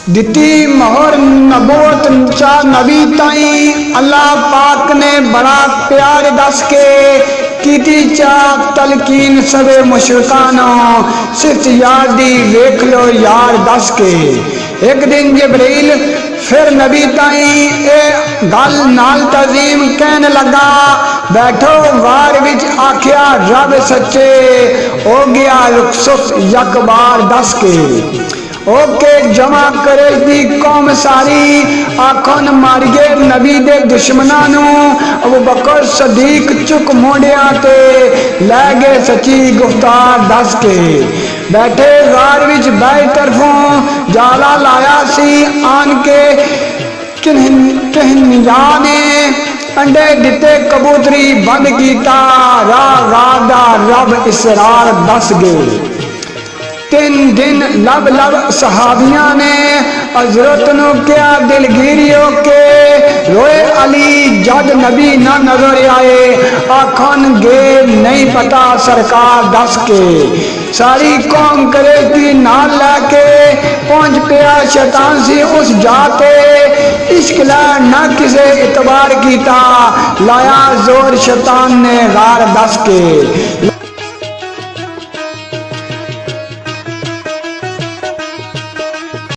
دتی مہر نبوت چا نبی تائیں اللہ پاک نے بڑا پیار دس کے کیتی چاک تلقین سب مشرکانوں صرف یار دی ویکھ لو یار دس کے ایک دن جبریل پھر نبی تائیں اے گل نال تعظیم کہنے لگا بیٹھو وار وچ آکھیا رب سچے ہو گیا رخصت یک بار دس کے اوکے جمع کرے دی قوم ساری آکھن ماریے نبی دے دشمنانوں ابو بکر صدیق چک موڑیا تے لے گئے سچی گفتار دس کے بیٹھے غار وچ بائی طرفوں جالا لایا سی آن کے کنہنیا نے انڈے دیتے کبوتری بند کیتا راہ غادہ رب اسرار دس گئے 3 دن لب لب صحابیاں نے حضرت نو کیا دلگیریوں کے روئے علی جد نبی نہ نظر آئے آکھن گے نہیں پتا سرکار دس کے ساری قوم کرے تھی نال لے کے پہنچ پیا شیطان سی اس جاتے عشق لا نہ کسے اعتبار کیتا لایا زور شیطان نے غار دس کے